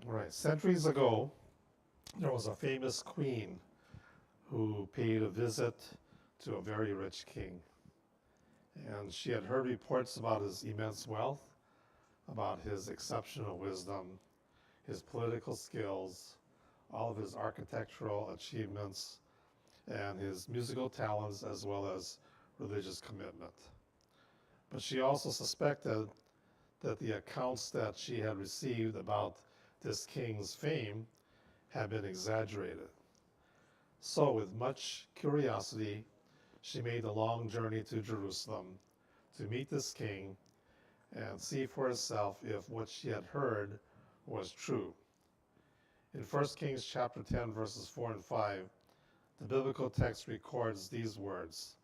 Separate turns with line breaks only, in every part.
Right. Centuries ago, there was a famous queen who paid a visit to a very rich king. And she had heard reports about his immense wealth, about his exceptional wisdom, his political skills, all of his architectural achievements, and his musical talents as well as religious commitment. But she also suspected that the accounts that she had received about this king's fame had been exaggerated. So, with much curiosity, she made the long journey to Jerusalem to meet this king and see for herself if what she had heard was true. In 1 Kings chapter 10, verses 4 and 5, the biblical text records these words.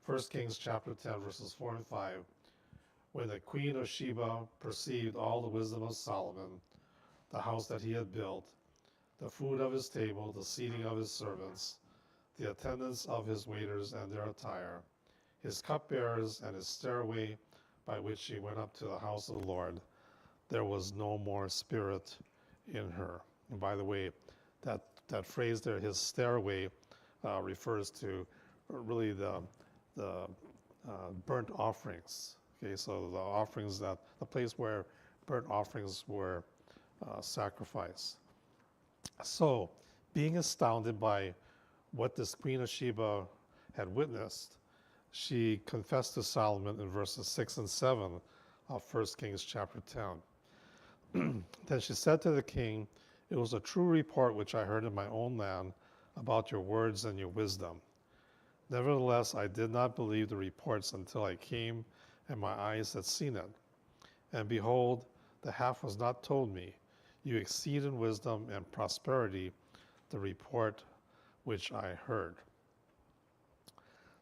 1 Kings chapter 10, verses 4 and 5, when the queen of Sheba perceived all the wisdom of Solomon, the house that he had built, the food of his table, the seating of his servants, the attendance of his waiters and their attire, his cupbearers and his stairway by which he went up to the house of the Lord, there was no more spirit in her. And by the way, that phrase there, his stairway, refers to really the burnt offerings. Okay, so the offerings the place where burnt offerings were sacrificed. So, being astounded by what this Queen of Sheba had witnessed, she confessed to Solomon in verses 6 and 7 of 1 Kings chapter 10. Then she said to the king, "It was a true report which I heard in my own land about your words and your wisdom. Nevertheless, I did not believe the reports until I came and my eyes had seen it. And behold, the half was not told me. You exceed in wisdom and prosperity the report which I heard."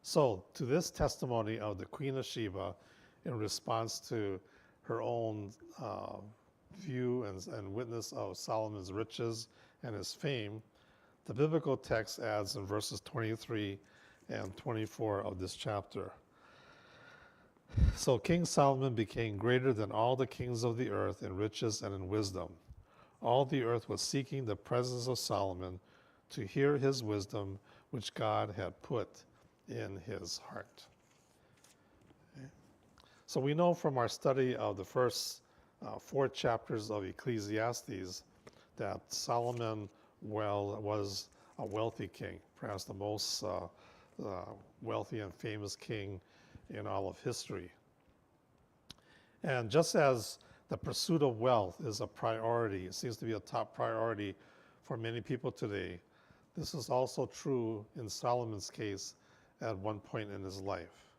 So, to this testimony of the Queen of Sheba in response to her own view and witness of Solomon's riches and his fame, the biblical text adds in verses 23 and 24 of this chapter. So King Solomon became greater than all the kings of the earth in riches and in wisdom. All the earth was seeking the presence of Solomon to hear his wisdom which God had put in his heart. Okay. So we know from our study of the first 4 chapters of Ecclesiastes that Solomon was a wealthy king, perhaps the most wealthy and famous king in all of history. And just as the pursuit of wealth is a priority, it seems to be a top priority for many people today, this is also true in Solomon's case at one point in his life.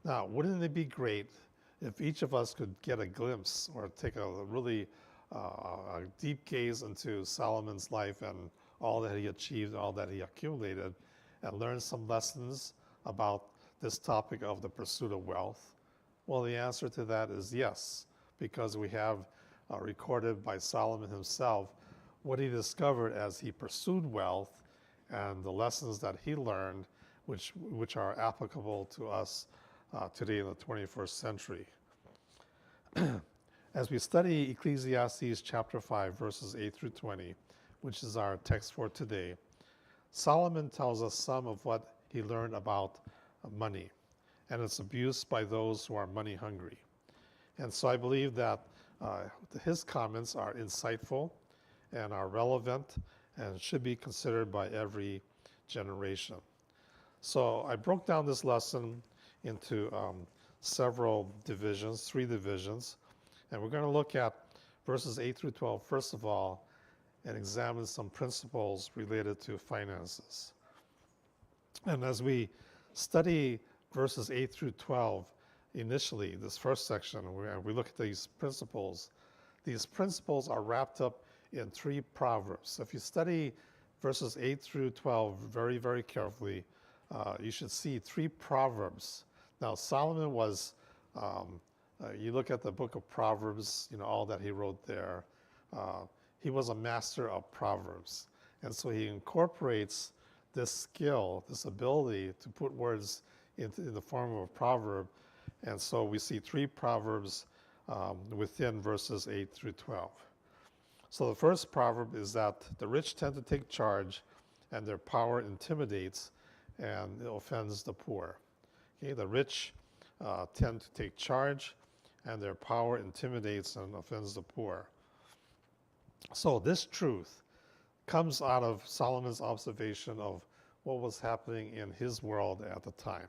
Now, wouldn't it be great if each of us could get a glimpse or take a really a deep gaze into Solomon's life and all that he achieved, all that he accumulated, and learn some lessons about this topic of the pursuit of wealth? Well, the answer to that is yes, because we have recorded by Solomon himself what he discovered as he pursued wealth and the lessons that he learned, which are applicable to us today in the 21st century. As we study Ecclesiastes chapter 5, verses 8 through 20, which is our text for today, Solomon tells us some of what he learned about money and its abuse by those who are money hungry. And so I believe that his comments are insightful and are relevant and should be considered by every generation. So I broke down this lesson into several divisions, 3 divisions, and we're going to look at verses 8 through 12 first of all and examine some principles related to finances. And as we study verses 8 through 12 initially, this first section, where we look at these principles are wrapped up in 3 proverbs. So if you study verses 8 through 12 very, very carefully, you should see 3 proverbs. Now, Solomon was, you look at the book of Proverbs, all that he wrote there, he was a master of proverbs. And so he incorporates this skill, this ability to put words in the form of a proverb. And so we see 3 proverbs within verses 8 through 12. So the first proverb is that the rich tend to take charge and their power intimidates and it offends the poor. Okay, the rich tend to take charge and their power intimidates and offends the poor. So this truth comes out of Solomon's observation of what was happening in his world at the time.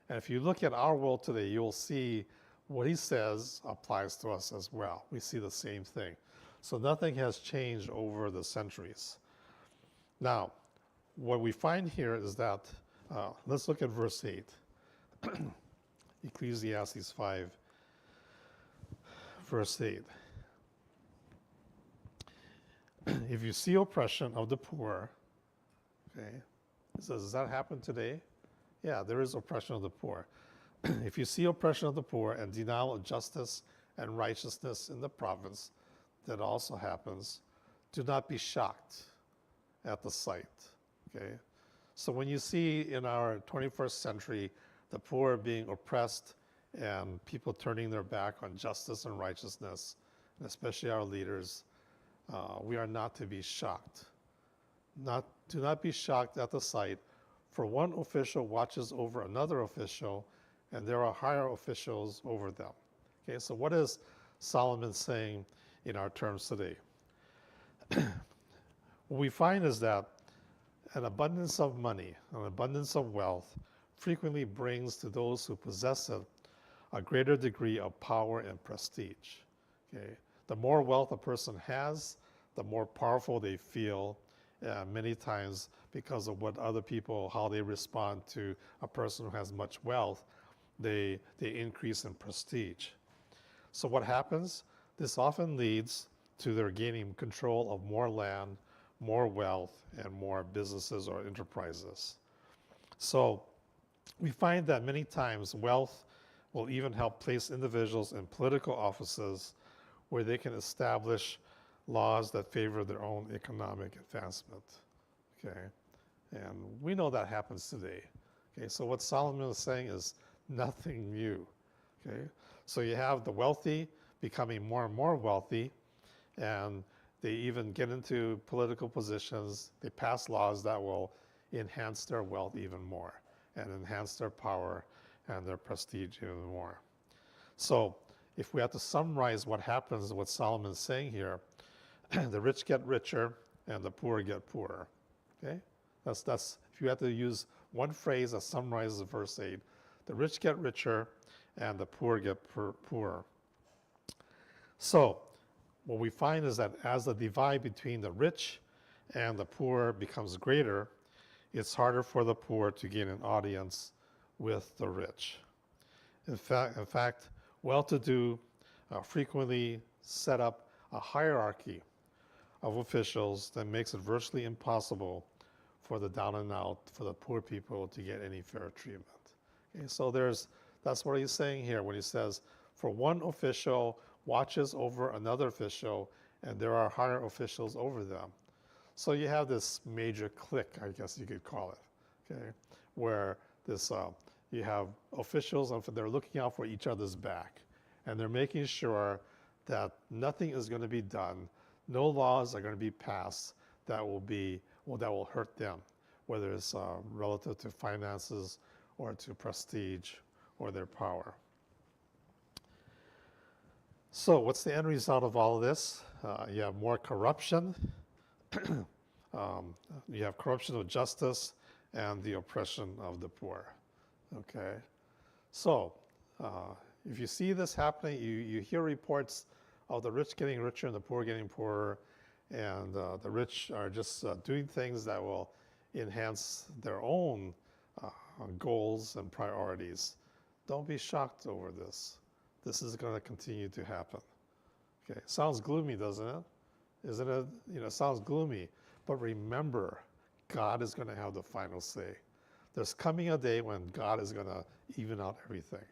And if you look at our world today, you'll see what he says applies to us as well. We see the same thing. So nothing has changed over the centuries. Now, what we find here is that, let's look at verse 8. Ecclesiastes 5, verse 8. If you see oppression of the poor, okay, it says, does that happen today? Yeah, there is oppression of the poor. If you see oppression of the poor and denial of justice and righteousness in the province, that also happens, do not be shocked at the sight. Okay? So when you see in our 21st century the poor being oppressed and people turning their back on justice and righteousness, and especially our leaders, we are not to be shocked. Do not be shocked at the sight, for one official watches over another official, and there are higher officials over them. Okay, so what is Solomon saying in our terms today? What we find is that an abundance of money, an abundance of wealth, frequently brings to those who possess it a greater degree of power and prestige. Okay? The more wealth a person has, the more powerful they feel, many times because of what other people, how they respond to a person who has much wealth, they increase in prestige. So what happens? This often leads to their gaining control of more land, more wealth, and more businesses or enterprises. So we find that many times wealth will even help place individuals in political offices where they can establish laws that favor their own economic advancement. Okay, and we know that happens today. Okay, so what Solomon is saying is nothing new. Okay, so you have the wealthy becoming more and more wealthy, and they even get into political positions. They pass laws that will enhance their wealth even more and enhance their power and their prestige even more. So if we have to summarize what happens, what Solomon's saying here, the rich get richer and the poor get poorer. Okay, that's if you have to use one phrase that summarizes verse 8, the rich get richer and the poor get poorer. So what we find is that as the divide between the rich and the poor becomes greater, it's harder for the poor to gain an audience with the rich. In fact, well-to-do frequently set up a hierarchy of officials that makes it virtually impossible for the down and out, for the poor people to get any fair treatment. Okay, so that's what he's saying here when he says, for one official watches over another official, and there are higher officials over them. So you have this major clique, I guess you could call it, okay, where this you have officials and they're looking out for each other's back, and they're making sure that nothing is going to be done, no laws are going to be passed that will hurt them, whether it's relative to finances or to prestige or their power. So what's the end result of all of this? You have more corruption. You have corruption of justice and the oppression of the poor. Okay, so if you see this happening, you hear reports of the rich getting richer and the poor getting poorer, and the rich are just doing things that will enhance their own goals and priorities. Don't be shocked over this. This is going to continue to happen. Okay, sounds gloomy, doesn't it? Isn't it? Sounds gloomy. But remember, God is going to have the final say. There's coming a day when God is going to even out everything.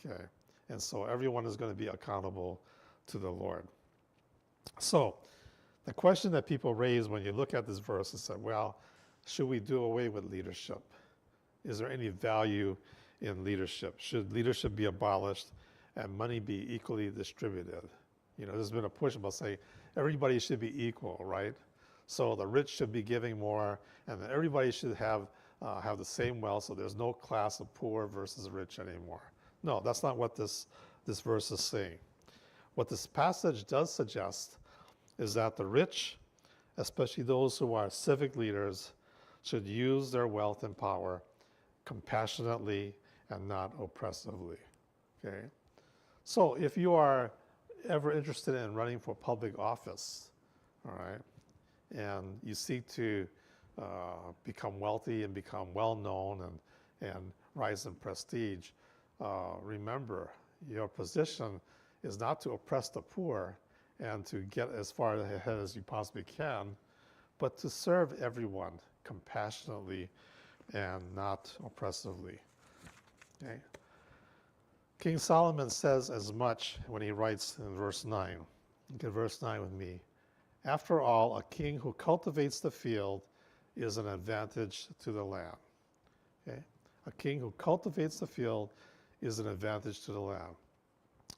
Okay, and so everyone is going to be accountable to the Lord. So the question that people raise when you look at this verse is that, well, should we do away with leadership? Is there any value in leadership? Should leadership be abolished and money be equally distributed? There's been a push about saying everybody should be equal, right? So the rich should be giving more, and then everybody should have the same wealth. So there's no class of poor versus rich anymore. No, that's not what this verse is saying. What this passage does suggest is that the rich, especially those who are civic leaders, should use their wealth and power compassionately and not oppressively. Okay? So if you are ever interested in running for public office, all right, and you seek to become wealthy and become well-known and rise in prestige, remember, your position is not to oppress the poor and to get as far ahead as you possibly can, but to serve everyone compassionately and not oppressively. Okay? King Solomon says as much when he writes in verse 9. Look at verse 9 with me. After all, a king who cultivates the field is an advantage to the land. Okay? A king who cultivates the field is an advantage to the land.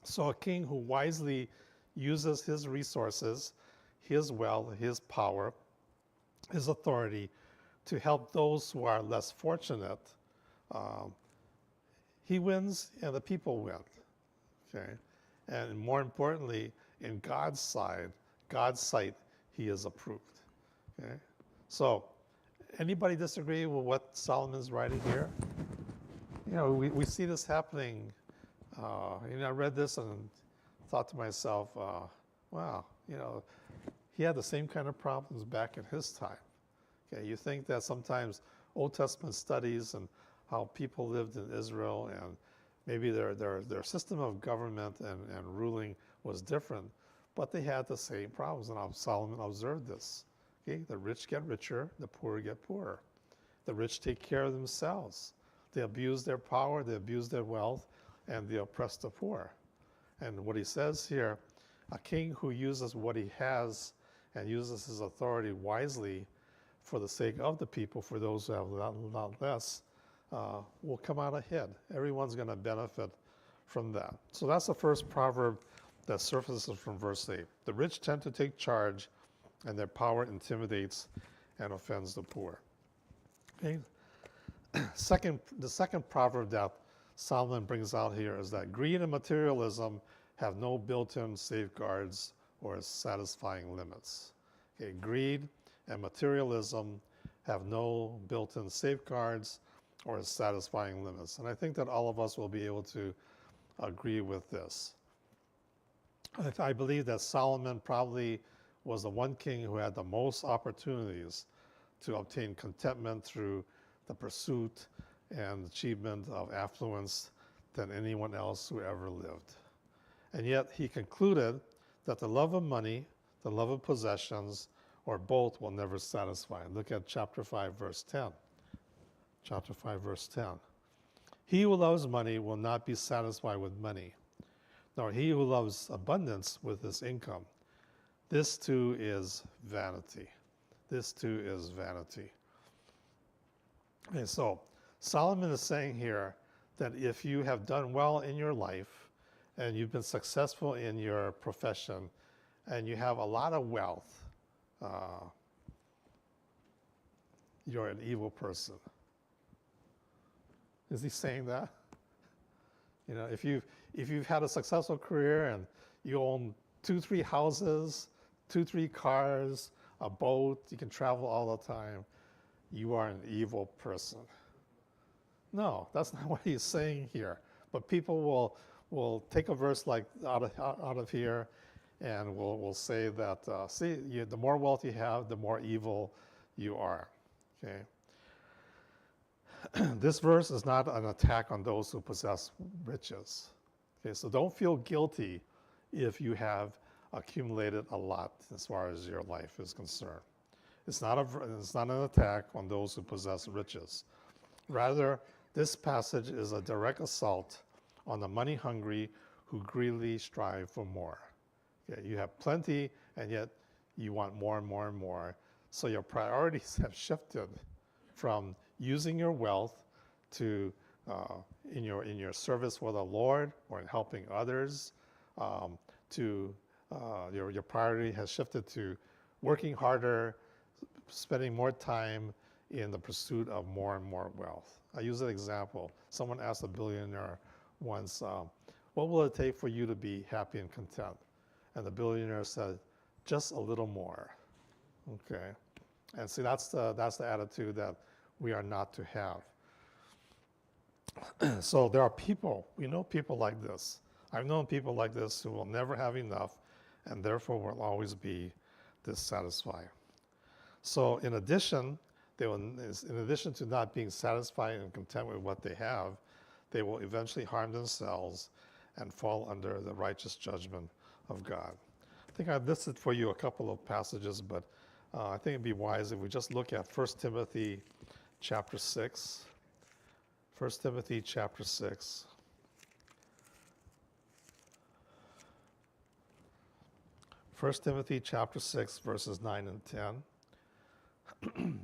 So a king who wisely uses his resources, his wealth, his power, his authority to help those who are less fortunate, he wins and the people win. Okay? And more importantly, in God's sight, he is approved. Okay? So, anybody disagree with what Solomon's writing here? We see this happening. I read this and thought to myself, wow, he had the same kind of problems back in his time. Okay, you think that sometimes Old Testament studies and how people lived in Israel and maybe their system of government and ruling was different, but they had the same problems. And Solomon observed this. Okay, the rich get richer, the poor get poorer. The rich take care of themselves. They abuse their power, they abuse their wealth, and they oppress the poor. And what he says here, a king who uses what he has and uses his authority wisely for the sake of the people, for those who have a lot less, will come out ahead. Everyone's going to benefit from that. So that's the first proverb that surfaces from verse 8. The rich tend to take charge, and their power intimidates and offends the poor. Okay? The second proverb that Solomon brings out here is that greed and materialism have no built-in safeguards or satisfying limits. Okay? Greed and materialism have no built-in safeguards or satisfying limits. And I think that all of us will be able to agree with this. I believe that Solomon probably was the one king who had the most opportunities to obtain contentment through the pursuit and achievement of affluence than anyone else who ever lived. And yet he concluded that the love of money, the love of possessions, or both will never satisfy. Look at chapter 5, verse 10. Chapter 5, verse 10. He who loves money will not be satisfied with money, nor he who loves abundance with his income. This too is vanity. This too is vanity. And so Solomon is saying here that if you have done well in your life and you've been successful in your profession and you have a lot of wealth, you're an evil person. Is he saying that? If you've had a successful career and you own 2-3 houses, 2-3 cars, a boat, you can travel all the time, you are an evil person. No, that's not what he's saying here. But people will take a verse like out of here and will say that, the more wealth you have, the more evil you are. Okay. This verse is not an attack on those who possess riches. Okay, so don't feel guilty if you have accumulated a lot as far as your life is concerned. It's not an attack on those who possess riches. Rather, this passage is a direct assault on the money-hungry who greedily strive for more. Okay, you have plenty, and yet you want more and more and more. So your priorities have shifted from using your wealth to in your service for the Lord or in helping others, to your priority has shifted to working harder, spending more time in the pursuit of more and more wealth. I use an example. Someone asked a billionaire once, what will it take for you to be happy and content? And the billionaire said, just a little more. Okay. And see, that's the attitude that we are not to have. So there are people, we know people like this. I've known people like this who will never have enough and therefore will always be dissatisfied. So in addition to not being satisfied and content with what they have, they will eventually harm themselves and fall under the righteous judgment of God. I think I've listed for you a couple of passages, but I think it'd be wise if we just look at 1 Timothy chapter 6. 1 Timothy chapter 6. First Timothy chapter 6, verses 9 and 10.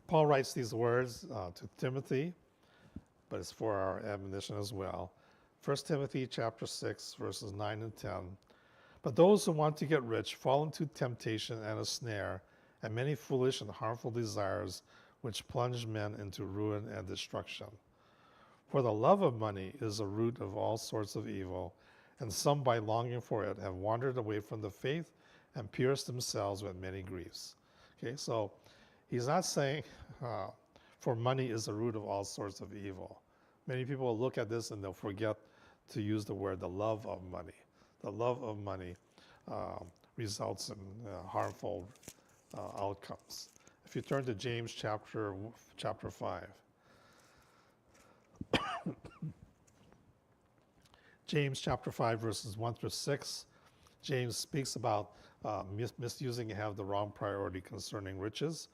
Paul writes these words to Timothy, but it's for our admonition as well. 1 Timothy chapter 6, verses 9 and 10. But those who want to get rich fall into temptation and a snare, and many foolish and harmful desires, which plunge men into ruin and destruction. For the love of money is the root of all sorts of evil, and some by longing for it have wandered away from the faith and pierced themselves with many griefs. Okay, so he's not saying for money is the root of all sorts of evil. Many people will look at this and they'll forget to use the word the love of money. The love of money results in harmful outcomes. If you turn to James chapter 5. James chapter 5, verses 1 through 6. James speaks about misusing and have the wrong priority concerning riches.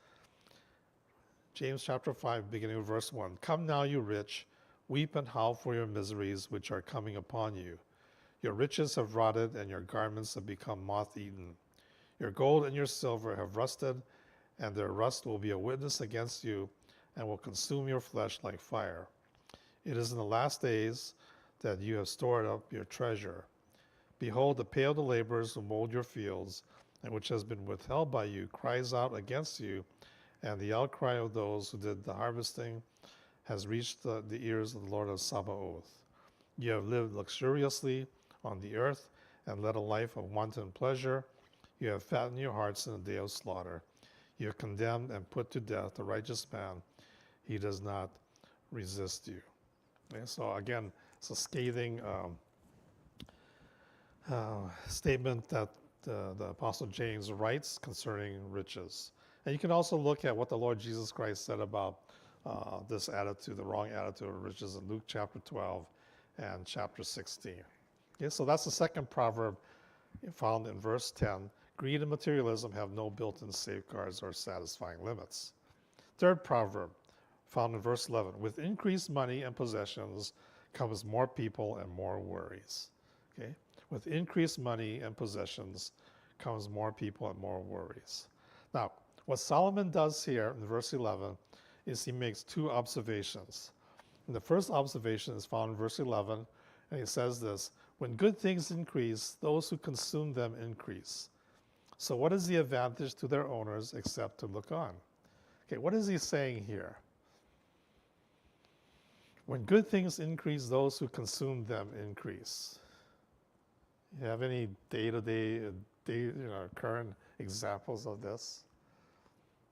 James chapter 5, beginning with verse 1. Come now, you rich, weep and howl for your miseries which are coming upon you. Your riches have rotted, and your garments have become moth-eaten. Your gold and your silver have rusted, and their rust will be a witness against you, and will consume your flesh like fire. It is in the last days that you have stored up your treasure. Behold, the pay of the laborers who mowed your fields, and which has been withheld by you, cries out against you, and the outcry of those who did the harvesting has reached the ears of the Lord of Sabaoth. You have lived luxuriously on the earth, and led a life of wanton pleasure. You have fattened your hearts in the day of slaughter. You have condemned and put to death the righteous man. He does not resist you. Okay, so again, it's a scathing statement that the Apostle James writes concerning riches. And you can also look at what the Lord Jesus Christ said about this attitude, the wrong attitude of riches, in Luke chapter 12 and chapter 16. Okay, so that's the second proverb found in verse 10. Greed and materialism have no built-in safeguards or satisfying limits. Third proverb found in verse 11. With increased money and possessions comes more people and more worries. Okay? With increased money and possessions comes more people and more worries. Now, what Solomon does here in verse 11 is he makes two observations. And the first observation is found in verse 11, and he says this: when good things increase, those who consume them increase. So what is the advantage to their owners except to look on? Okay, what is he saying here? When good things increase, those who consume them increase. You have any day-to-day, current examples of this?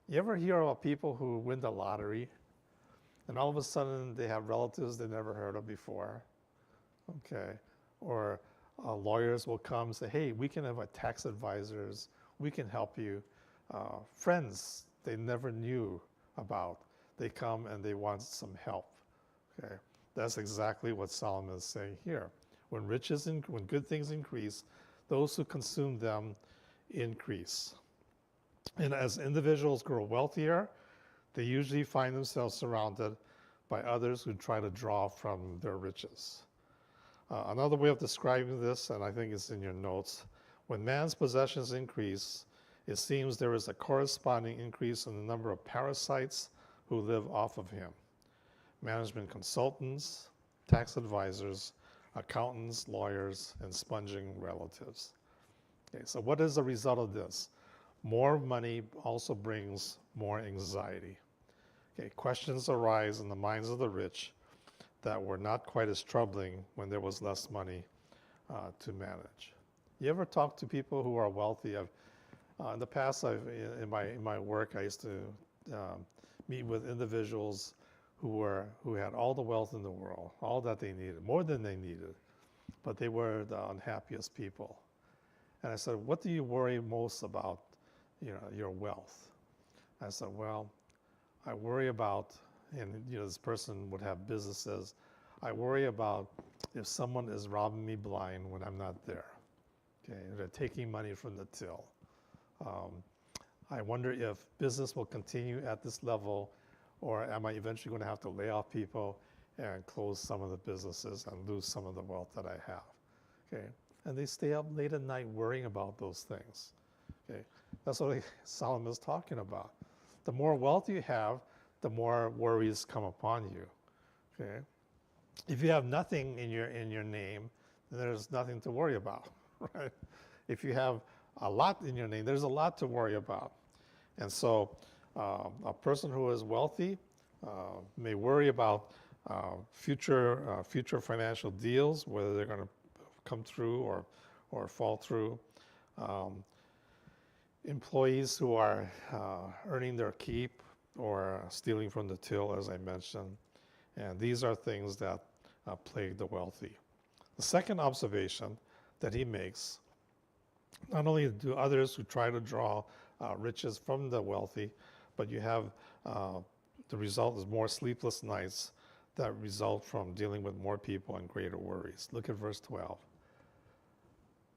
You ever hear about people who win the lottery and all of a sudden they have relatives they never heard of before? Okay. Or lawyers will come and say, hey, we can have tax advisors, we can help you. Friends they never knew about, they come and they want some help. Okay, that's exactly what Solomon is saying here. When good things increase, those who consume them increase. And as individuals grow wealthier, they usually find themselves surrounded by others who try to draw from their riches. Another way of describing this, and I think it's in your notes, when man's possessions increase, it seems there is a corresponding increase in the number of parasites who live off of him. Management consultants, tax advisors accountants, lawyers, and sponging relatives. Okay, so what is the result of this? More money also brings more anxiety. Okay, questions arise in the minds of the rich that were not quite as troubling when there was less money to manage. You ever talk to people who are wealthy? In the past, in my work, I used to meet with individuals who had all the wealth in the world, all that they needed, more than they needed, but they were the unhappiest people. And I said, "What do you worry most about, your wealth?" I said, "Well, I worry about," and this person would have businesses. "I worry about if someone is robbing me blind when I'm not there. Okay, they're taking money from the till. I wonder if business will continue at this level, or am I eventually going to have to lay off people and close some of the businesses and lose some of the wealth that I have." Okay, and they stay up late at night worrying about those things. Okay, that's what Solomon is talking about. The more wealth you have, the more worries come upon you. Okay, if you have nothing in your name, then there's nothing to worry about, right? If you have a lot in your name, there's a lot to worry about. And so a person who is wealthy may worry about future financial deals, whether they're going to come through or fall through. Employees who are earning their keep or stealing from the till, as I mentioned. And these are things that plague the wealthy. The second observation that he makes, not only do others who try to draw riches from the wealthy, but you have the result is more sleepless nights that result from dealing with more people and greater worries. Look at verse 12.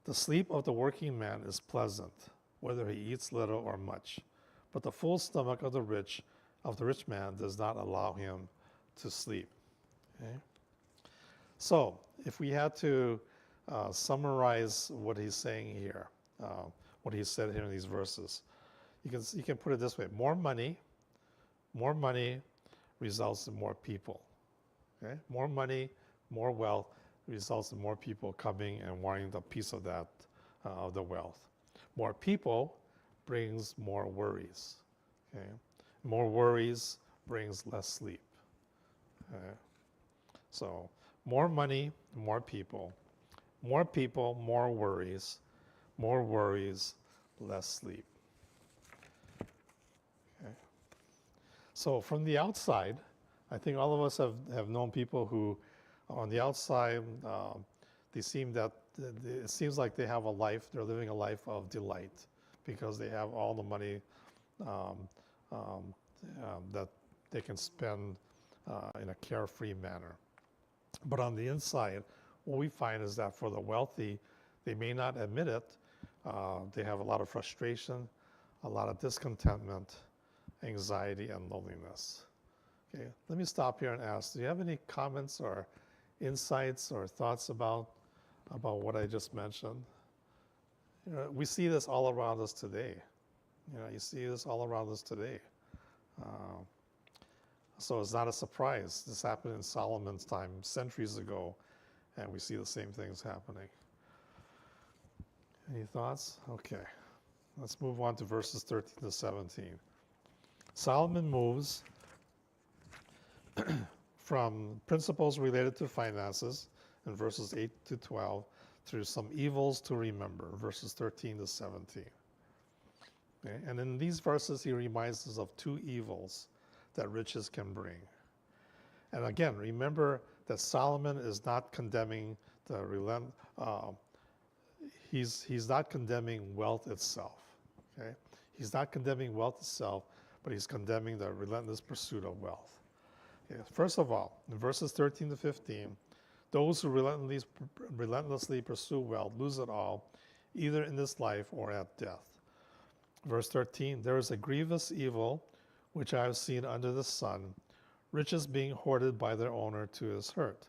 "The sleep of the working man is pleasant, whether he eats little or much, but the full stomach of the rich man does not allow him to sleep." Okay? So, if we had to summarize what he's saying here, what he said here in these verses, you can put it this way: more money results in more people. Okay? More money, more wealth results in more people coming and wanting a piece of that, of the wealth. More people brings more worries. Okay? More worries brings less sleep. Okay? So more money, more people, more worries, more worries, less sleep. Okay? So from the outside, I think all of us have known people who, on the outside, it seems like they have a life, they're living a life of delight because they have all the money that they can spend in a carefree manner. But on the inside, what we find is that for the wealthy, they may not admit it. They have a lot of frustration, a lot of discontentment, anxiety, and loneliness. Okay, let me stop here and ask, do you have any comments or insights or thoughts about what I just mentioned? We see this all around us today. You see this all around us today. So it's not a surprise. This happened in Solomon's time centuries ago, and we see the same things happening. Any thoughts? Okay. Let's move on to verses 13 to 17. Solomon moves from principles related to finances in verses 8 to 12 through some evils to remember, verses 13 to 17. Okay? And in these verses, he reminds us of two evils that riches can bring. And again, remember that Solomon is not condemning he's not condemning wealth itself. Okay? He's not condemning wealth itself, but he's condemning the relentless pursuit of wealth. Okay? First of all, in verses 13 to 15, those who relentlessly pursue wealth lose it all, either in this life or at death. Verse 13, "There is a grievous evil which I have seen under the sun, riches being hoarded by their owner to his hurt.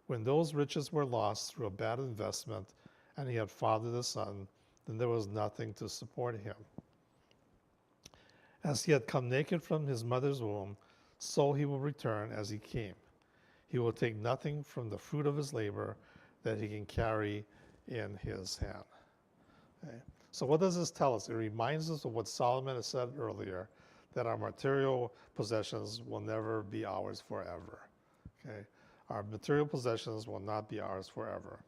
When those riches were lost through a bad investment, and he had fathered a son, then there was nothing to support him. As he had come naked from his mother's womb, so he will return as he came. He will take nothing from the fruit of his labor, that he can carry in his hand. Okay? So what does this tell us? It reminds us of what Solomon has said earlier, that our material possessions will never be ours forever. Okay? Our material possessions will not be ours forever.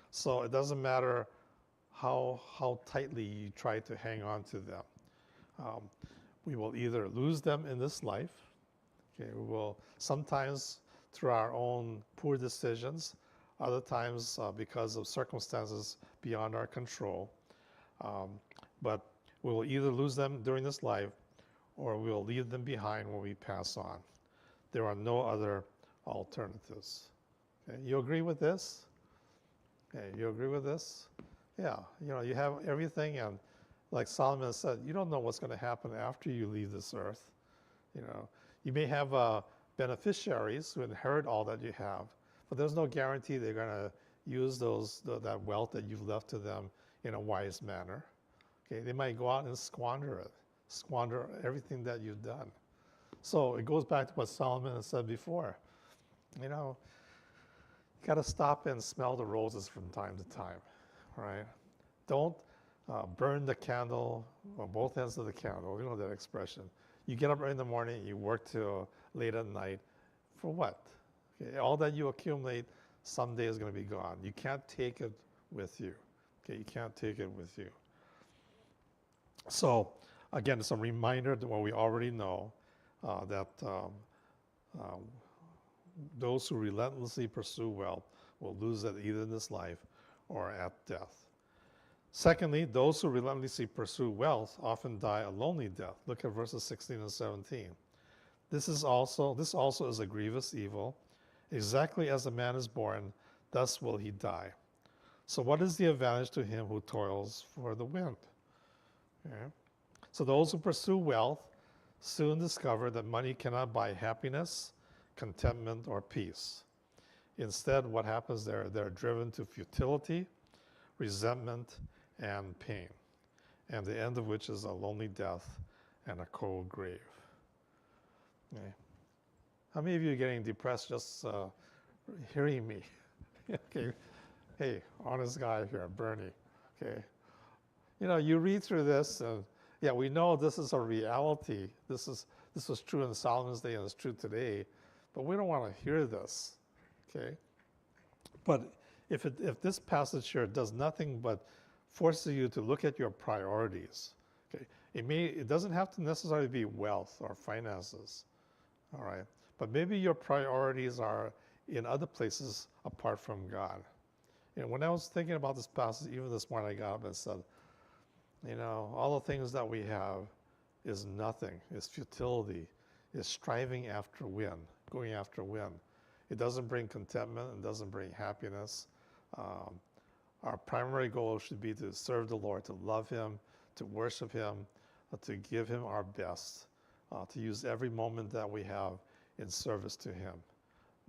So it doesn't matter how tightly you try to hang on to them. We will either lose them in this life. Okay, we will sometimes through our own poor decisions, other times because of circumstances beyond our control. But we will either lose them during this life or we will leave them behind when we pass on. There are no other alternatives. Okay, you agree with this? Okay, you agree with this? Yeah, you have everything, and like Solomon said, you don't know what's going to happen after you leave this earth. You may have beneficiaries who inherit all that you have, but there's no guarantee they're going to use that wealth that you've left to them in a wise manner. Okay, they might go out and squander everything that you've done. So it goes back to what Solomon has said before. You got to stop and smell the roses from time to time, right? Don't burn the candle on both ends of the candle. You know that expression. You get up early in the morning, you work till late at night. For what? Okay, all that you accumulate someday is going to be gone. You can't take it with you. Okay, you can't take it with you. So, again, it's a reminder that what we already know, that those who relentlessly pursue wealth will lose it either in this life or at death. Secondly, those who relentlessly pursue wealth often die a lonely death. Look at verses 16 and 17. This also is a grievous evil. Exactly as a man is born, thus will he die. So what is the advantage to him who toils for the wind? Okay. So those who pursue wealth soon discover that money cannot buy happiness, contentment, or peace. Instead, what happens there? They're driven to futility, resentment, and pain, and the end of which is a lonely death and a cold grave. Okay. How many of you are getting depressed just hearing me? Okay. Hey, honest guy here, Bernie. Okay. You read through this, and yeah, we know this is a reality. This was true in Solomon's day, and it's true today. But we don't want to hear this. Okay. But if this passage here does nothing but forces you to look at your priorities, okay, it doesn't have to necessarily be wealth or finances, all right? But maybe your priorities are in other places apart from God. When I was thinking about this passage, even this morning I got up and said, all the things that we have is nothing, is futility, is striving after wind, going after wind. It doesn't bring contentment, it doesn't bring happiness. Our primary goal should be to serve the Lord, to love Him, to worship Him, to give Him our best, to use every moment that we have in service to Him,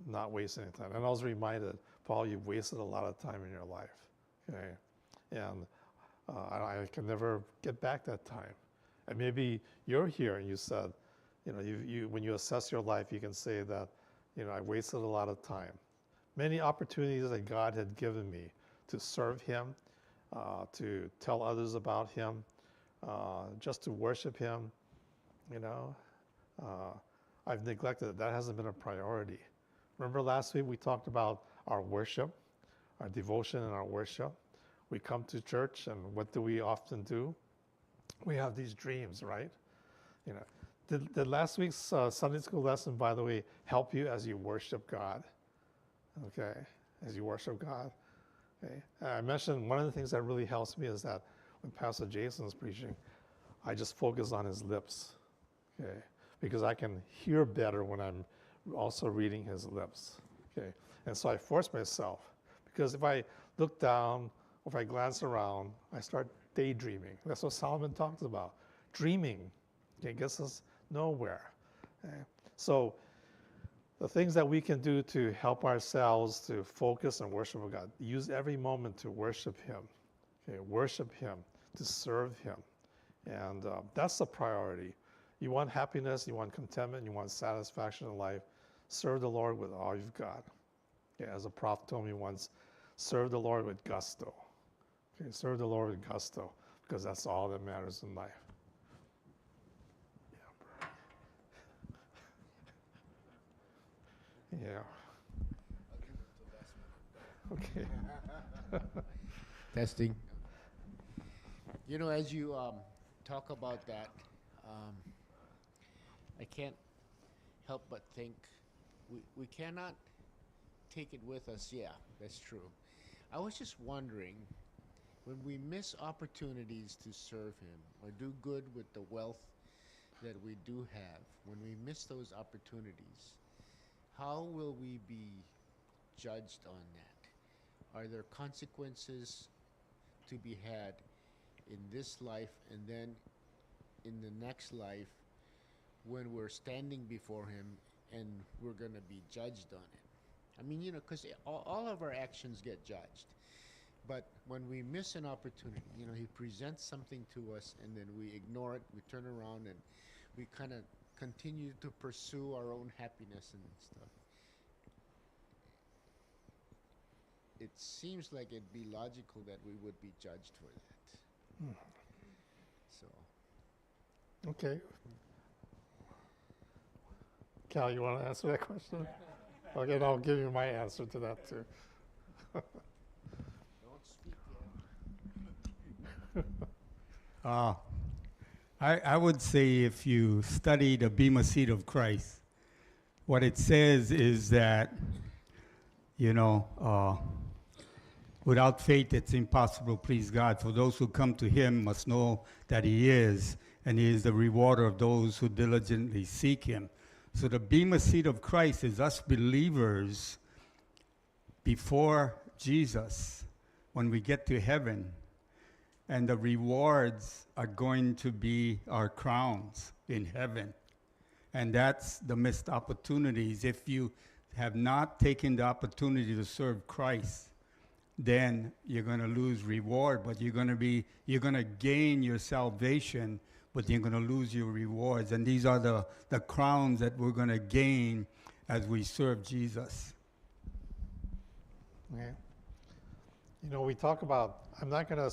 not waste any time. And I was reminded, Paul, you've wasted a lot of time in your life, okay? And I can never get back that time. And maybe you're here and you said, when you assess your life, you can say that, I wasted a lot of time. Many opportunities that God had given me to serve Him, to tell others about Him, just to worship Him, I've neglected it. That hasn't been a priority. Remember last week we talked about our worship, our devotion and our worship. We come to church, and what do we often do? We have these dreams, right? Did last week's Sunday school lesson, by the way, help you as you worship God? Okay, as you worship God. Okay, I mentioned one of the things that really helps me is that when Pastor Jason is preaching, I just focus on his lips. Okay, because I can hear better when I'm also reading his lips. Okay, and so I force myself, because if I look down, or if I glance around, I start daydreaming. That's what Solomon talks about. Dreaming, okay, gets us nowhere. Okay? So the things that we can do to help ourselves to focus and worship God, use every moment to worship Him. Okay, worship Him, to serve Him. And that's the priority. You want happiness, you want contentment, you want satisfaction in life, serve the Lord with all you've got. Okay, as a prophet told me once, serve the Lord with gusto. Okay, serve the Lord with gusto, because that's all that matters in life. Yeah. Okay.
Testing. You know, as you talk about that, um, I can't help but think we cannot take it with us. Yeah, that's true. I was just wondering, when we miss opportunities to serve Him or do good with the wealth that we do have, when we miss those opportunities, how will we be judged on that? Are there consequences to be had in this life and then in the next life when we're standing before Him and we're going to be judged on it? I mean, you know, because all of our actions get judged. But when we miss an opportunity, you know, He presents something to us and then we ignore it, we turn around and we kind of continue to pursue our own happiness and stuff. It seems like it'd be logical that we would be judged for that. So.
Okay. Cal, you want to answer that question? Okay, and I'll give you my answer to that too.
Don't speak yet.
I would say if you study the Bema Seat of Christ, what it says is that, you know, without faith it's impossible to please God. For those who come to Him must know that He is, and He is the rewarder of those who diligently seek Him. So the Bema Seat of Christ is us believers before Jesus when we get to heaven. And the rewards are going to be our crowns in heaven. And that's the missed opportunities. If you have not taken the opportunity to serve Christ, then you're going to lose reward, but you're going to gain your salvation, but you're going to lose your rewards. And these are the crowns that we're going to gain as we serve Jesus.
Okay. You know, we talk about, I'm not going to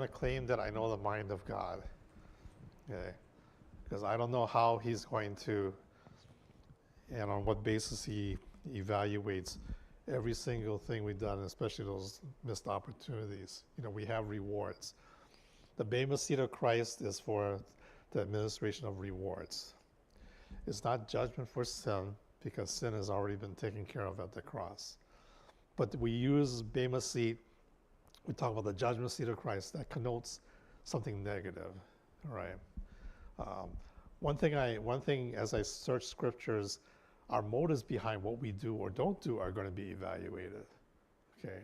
claim that I know the mind of God. Okay. Because I don't know how He's going to, and on what basis He evaluates every single thing we've done, especially those missed opportunities. You know, we have rewards. The Bema Seat of Christ is for the administration of rewards. It's not judgment for sin, because sin has already been taken care of at the cross. But we use Bema Seat, we talk about the judgment seat of Christ, that connotes something negative, all right? One thing as I search scriptures, our motives behind what we do or don't do are going to be evaluated, okay?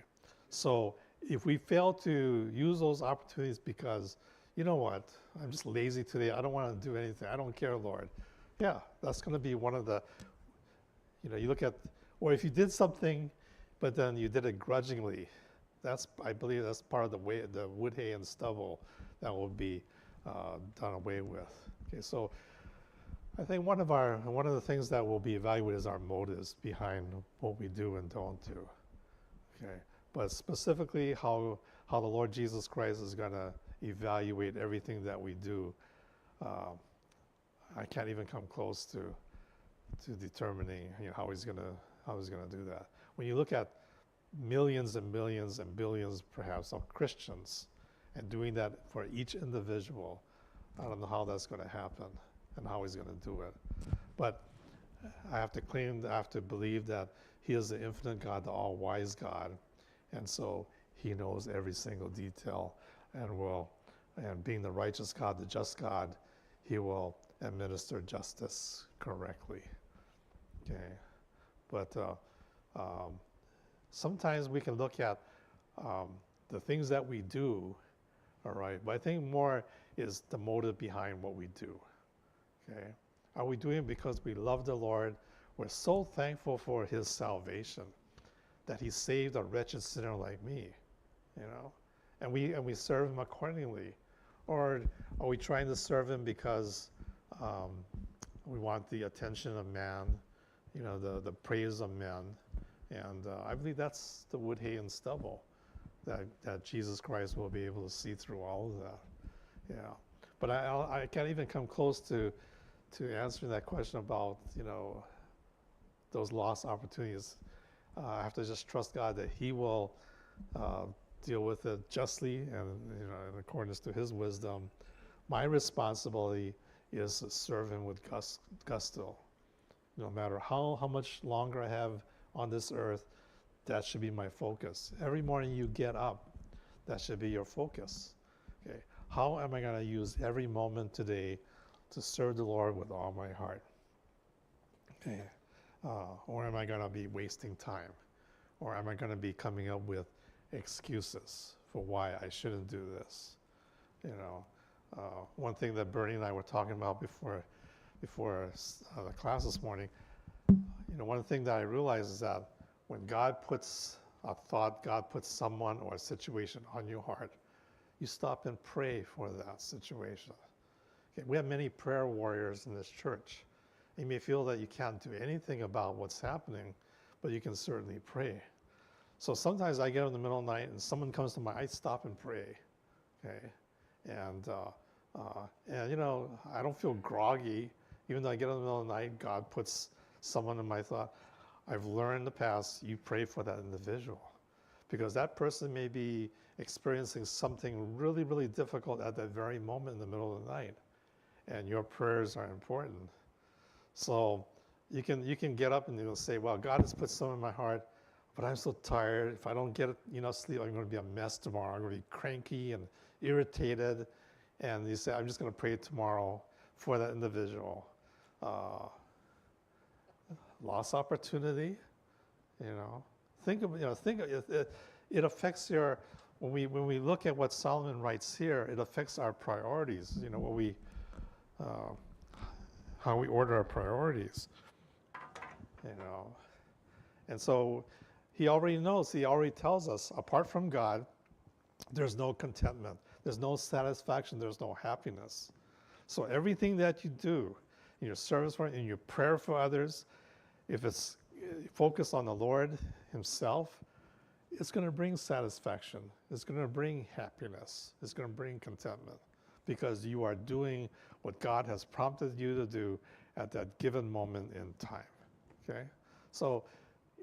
So if we fail to use those opportunities because, you know what, I'm just lazy today, I don't want to do anything, I don't care, Lord. Yeah, that's going to be one of the, you know, you look at, or if you did something, but then you did it grudgingly, I believe that's part of the wood, hay, and stubble that will be done away with. Okay, so I think one of the things that will be evaluated is our motives behind what we do and don't do. Okay, but specifically how the Lord Jesus Christ is going to evaluate everything that we do, I can't even come close to determining, you know, how he's going to do that. When you look at millions and millions and billions perhaps of Christians and doing that for each individual, I don't know how that's going to happen and how He's going to do it. But I have to believe that He is the infinite God, the all-wise God, and so He knows every single detail, and being the righteous God, the just God, He will administer justice correctly. Okay, but sometimes we can look at the things that we do, all right, but I think more is the motive behind what we do. Okay, are we doing it because we love the Lord? We're so thankful for His salvation, that He saved a wretched sinner like me, you know, and we serve Him accordingly, or are we trying to serve Him because we want the attention of man, the praise of men. And I believe that's the wood, hay, and stubble that Jesus Christ will be able to see through all of that. Yeah. But I can't even come close to answering that question about, those lost opportunities. I have to just trust God that He will deal with it justly and, in accordance to His wisdom. My responsibility is to serve Him with gusto. No matter how much longer I have on this earth, that should be my focus. Every morning you get up, that should be your focus. Okay, how am I going to use every moment today to serve the Lord with all my heart? Okay, or am I going to be wasting time? Or am I going to be coming up with excuses for why I shouldn't do this? One thing that Bernie and I were talking about before the class this morning, one thing that I realized is that when God puts a thought, God puts someone or a situation on your heart, you stop and pray for that situation. Okay, we have many prayer warriors in this church. You may feel that you can't do anything about what's happening, but you can certainly pray. So sometimes I get up in the middle of the night and someone comes to I stop and pray. Okay, and I don't feel groggy, even though I get up in the middle of the night. God puts someone in my thought. I've learned in the past, you pray for that individual, because that person may be experiencing something really, really difficult at that very moment in the middle of the night, and your prayers are important. So you can get up and you'll say, well, God has put some in my heart, but I'm so tired. If I don't get enough sleep, I'm going to be a mess tomorrow. I'm going to be cranky and irritated. And you say, I'm just going to pray tomorrow for that individual. Lost opportunity, Think of it affects your. When we look at what Solomon writes here, it affects our priorities. How we order our priorities. And so he already knows. He already tells us. Apart from God, there's no contentment. There's no satisfaction. There's no happiness. So everything that you do in your service for, in your prayer for others, if it's focused on the Lord Himself, it's going to bring satisfaction. It's going to bring happiness. It's going to bring contentment, because you are doing what God has prompted you to do at that given moment in time. Okay? So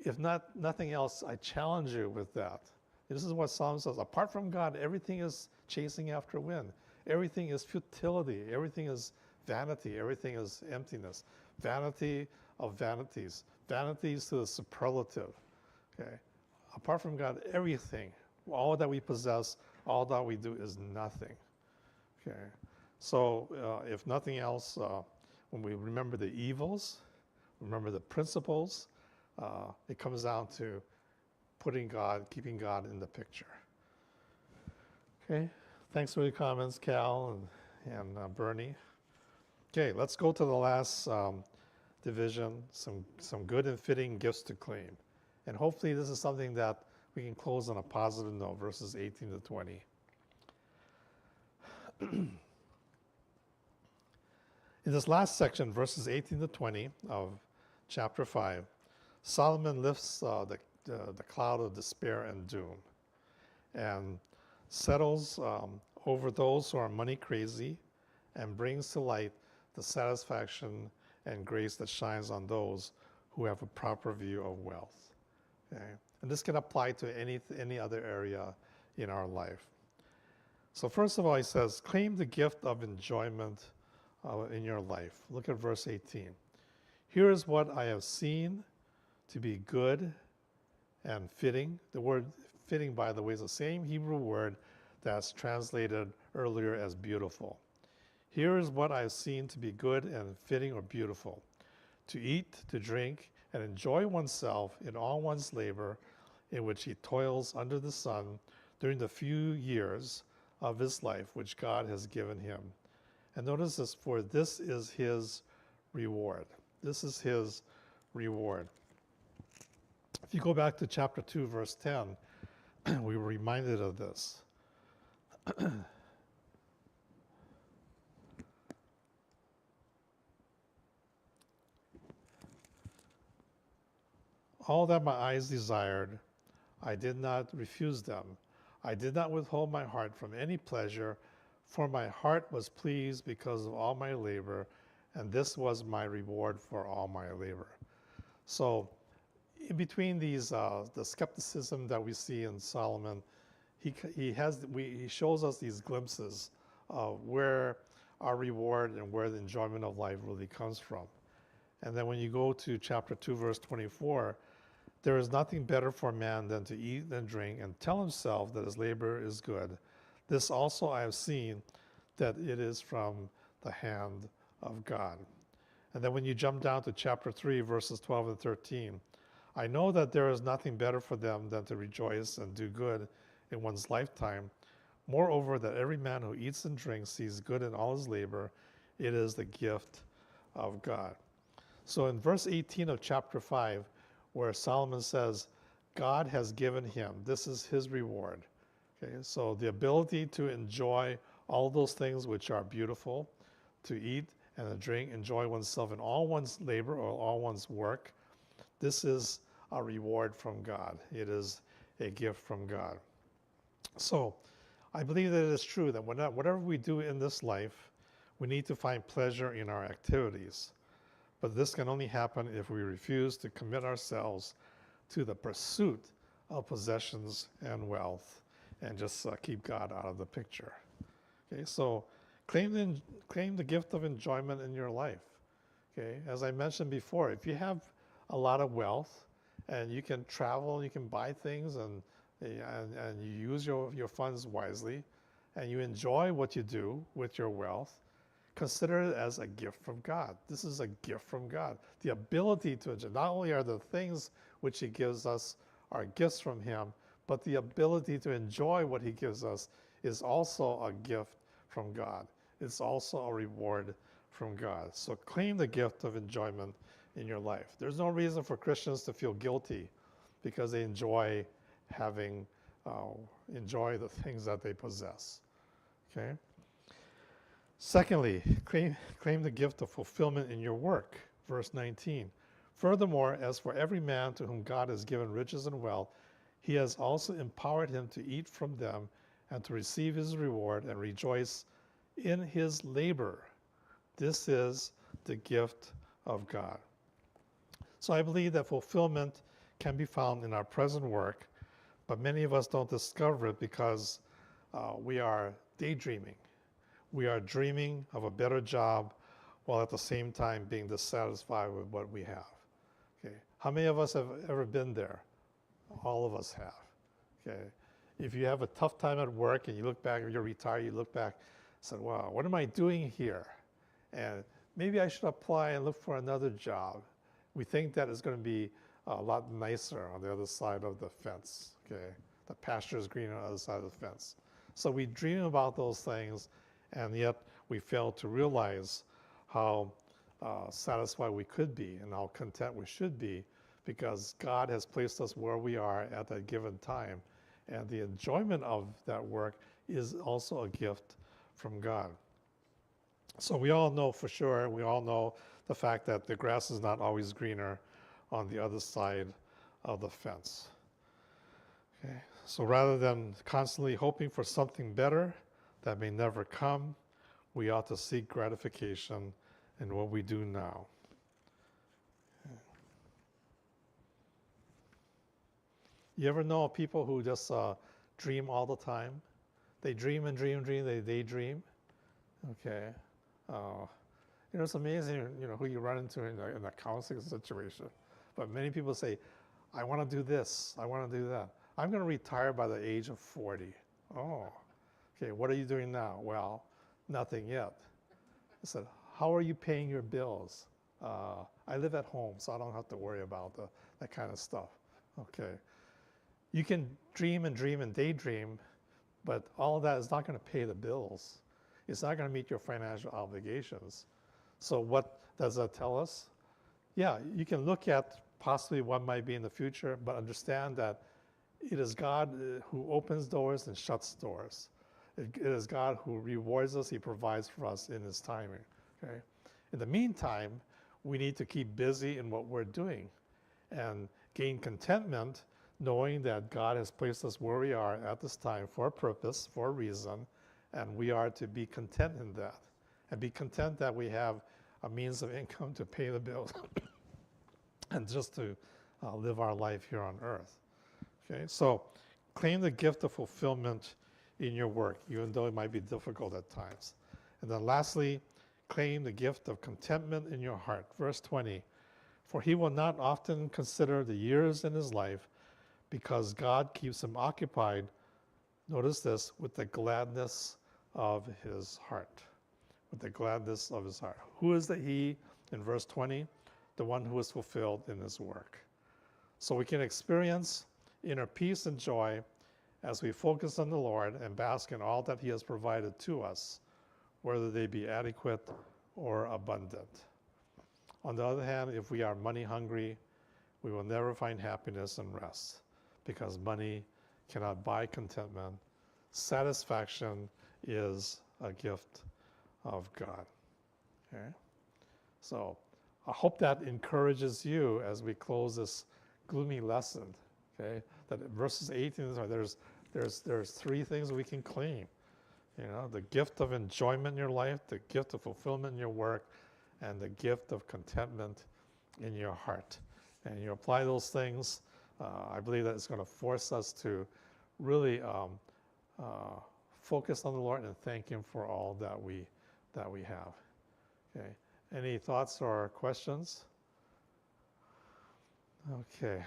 if nothing else, I challenge you with that. This is what Psalm says. Apart from God, everything is chasing after wind. Everything is futility. Everything is vanity. Everything is emptiness. Vanity of vanities. Vanities to the superlative. Okay? Apart from God, everything, all that we possess, all that we do is nothing. Okay? So if nothing else, when we remember the evils, remember the principles, it comes down to keeping God in the picture. Okay? Thanks for your comments, Cal and Bernie. Okay, let's go to the last division, some good and fitting gifts to claim. And hopefully this is something that we can close on a positive note, verses 18 to 20. In this last section, verses 18 to 20 of chapter 5, Solomon lifts the cloud of despair and doom and settles over those who are money crazy and brings to light the satisfaction and grace that shines on those who have a proper view of wealth. Okay? And this can apply to any other area in our life. So first of all, he says, claim the gift of enjoyment in your life. Look at verse 18. Here is what I have seen to be good and fitting. The word fitting, by the way, is the same Hebrew word that's translated earlier as beautiful. Here is what I have seen to be good and fitting or beautiful: to eat, to drink, and enjoy oneself in all one's labor in which he toils under the sun during the few years of his life which God has given him. And notice this, for this is his reward. This is his reward. If you go back to chapter 2, verse 10, we were reminded of this. All that my eyes desired, I did not refuse them. I did not withhold my heart from any pleasure, for my heart was pleased because of all my labor, and this was my reward for all my labor. So, in between these, the skepticism that we see in Solomon, he shows us these glimpses of where our reward and where the enjoyment of life really comes from. And then when you go to chapter 2, verse 24, there is nothing better for a man than to eat and drink and tell himself that his labor is good. This also I have seen, that it is from the hand of God. And then when you jump down to chapter 3, verses 12 and 13, I know that there is nothing better for them than to rejoice and do good in one's lifetime. Moreover, that every man who eats and drinks sees good in all his labor. It is the gift of God. So in verse 18 of chapter 5, where Solomon says, God has given him, this is his reward. Okay, so the ability to enjoy all those things which are beautiful, to eat and to drink, enjoy oneself in all one's labor or all one's work, this is a reward from God. It is a gift from God. So I believe that it is true that whatever we do in this life, we need to find pleasure in our activities. But this can only happen if we refuse to commit ourselves to the pursuit of possessions and wealth and just keep God out of the picture. Okay, so claim the gift of enjoyment in your life. Okay, as I mentioned before, if you have a lot of wealth and you can travel, you can buy things and you use your funds wisely and you enjoy what you do with your wealth, consider it as a gift from God. This is a gift from God. The ability to enjoy, not only are the things which he gives us are gifts from him, but the ability to enjoy what he gives us is also a gift from God. It's also a reward from God. So claim the gift of enjoyment in your life. There's no reason for Christians to feel guilty because they enjoy the things that they possess. Okay? Secondly, claim the gift of fulfillment in your work. Verse 19. Furthermore, as for every man to whom God has given riches and wealth, he has also empowered him to eat from them and to receive his reward and rejoice in his labor. This is the gift of God. So I believe that fulfillment can be found in our present work, but many of us don't discover it because we are daydreaming. We are dreaming of a better job while at the same time being dissatisfied with what we have. Okay. How many of us have ever been there? All of us have. Okay. If you have a tough time at work and you look back, or you're retired, you look back and say, wow, what am I doing here? And maybe I should apply and look for another job. We think that it's going to be a lot nicer on the other side of the fence. Okay. The pasture is greener on the other side of the fence. So we dream about those things, and yet we fail to realize how satisfied we could be and how content we should be, because God has placed us where we are at that given time. And the enjoyment of that work is also a gift from God. So we all know for sure, we all know the fact that the grass is not always greener on the other side of the fence. Okay. So rather than constantly hoping for something better that may never come, we ought to seek gratification in what we do now. Okay. You ever know people who just dream all the time? They dream and dream and dream, they daydream. Okay. It's amazing, who you run into in a counseling situation. But many people say, I want to do this, I want to do that. I'm going to retire by the age of 40. Oh, okay, what are you doing now? Well, nothing yet. I said, how are you paying your bills? I live at home, so I don't have to worry about that kind of stuff. Okay. You can dream and dream and daydream, but all of that is not going to pay the bills. It's not going to meet your financial obligations. So what does that tell us? Yeah, you can look at possibly what might be in the future, but understand that it is God who opens doors and shuts doors. It is God who rewards us, he provides for us in his timing. Okay? In the meantime, we need to keep busy in what we're doing. And gain contentment knowing that God has placed us where we are at this time for a purpose, for a reason, and we are to be content in that. And be content that we have a means of income to pay the bills and just to live our life here on earth. Okay, so claim the gift of fulfillment in your work, even though it might be difficult at times. And then lastly, claim the gift of contentment in your heart. Verse 20, for he will not often consider the years in his life because God keeps him occupied, notice this, with the gladness of his heart. With the gladness of his heart. Who is the he in verse 20? The one who is fulfilled in his work. So we can experience inner peace and joy as we focus on the Lord and bask in all that he has provided to us, whether they be adequate or abundant. On the other hand, if we are money hungry, we will never find happiness and rest because money cannot buy contentment. Satisfaction is a gift of God. Okay? So I hope that encourages you as we close this gloomy lesson. Okay? That verses 18, there's three things we can claim. You know, the gift of enjoyment in your life, the gift of fulfillment in your work, and the gift of contentment in your heart. And you apply those things, I believe that it's going to force us to really focus on the Lord and thank him for all that we have. Okay. Any thoughts or questions? Okay.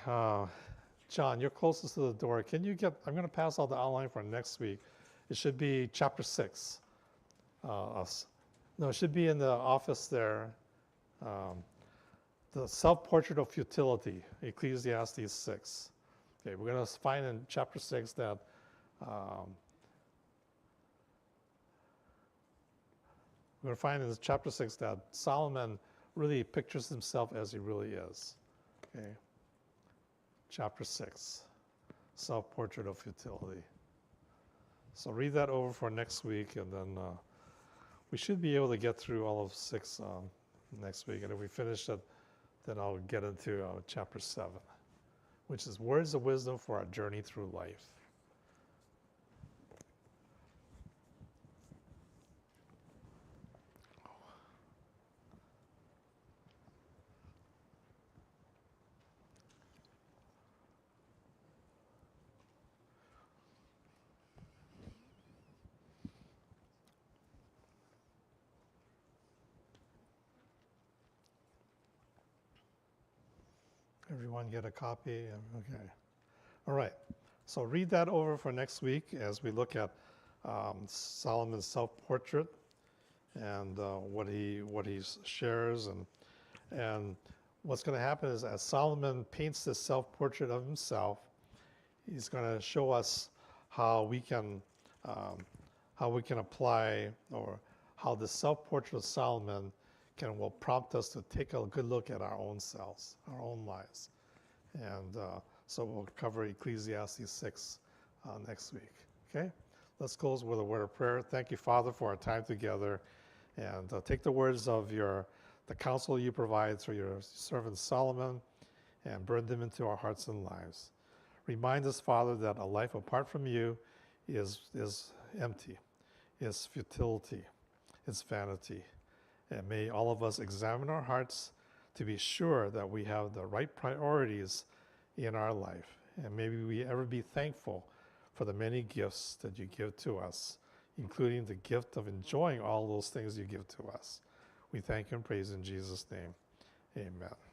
John, you're closest to the door. Can you I'm going to pass out the outline for next week. It should be chapter 6. No, it should be in the office there. The self-portrait of futility, Ecclesiastes 6. Okay, we're going to find in chapter 6 that we're going to find in chapter 6 that Solomon really pictures himself as he really is. Okay, chapter 6, self-portrait of futility. So read that over for next week, and then we should be able to get through all of 6 next week. And if we finish it, then I'll get into chapter 7, which is words of wisdom for our journey through life. Everyone get a copy? Okay. All right. So read that over for next week as we look at Solomon's self-portrait and what he shares, and what's going to happen is as Solomon paints this self-portrait of himself, he's going to show us how we can apply, or how the self-portrait of Solomon will prompt us to take a good look at our own selves, our own lives. And so we'll cover Ecclesiastes 6 next week. Okay? Let's close with a word of prayer. Thank you, Father, for our time together. And take the words of the counsel you provide through your servant Solomon and burn them into our hearts and lives. Remind us, Father, that a life apart from you is empty, is futility, is vanity. And may all of us examine our hearts to be sure that we have the right priorities in our life. And maybe we ever be thankful for the many gifts that you give to us, including the gift of enjoying all those things you give to us. We thank and praise in Jesus' name. Amen.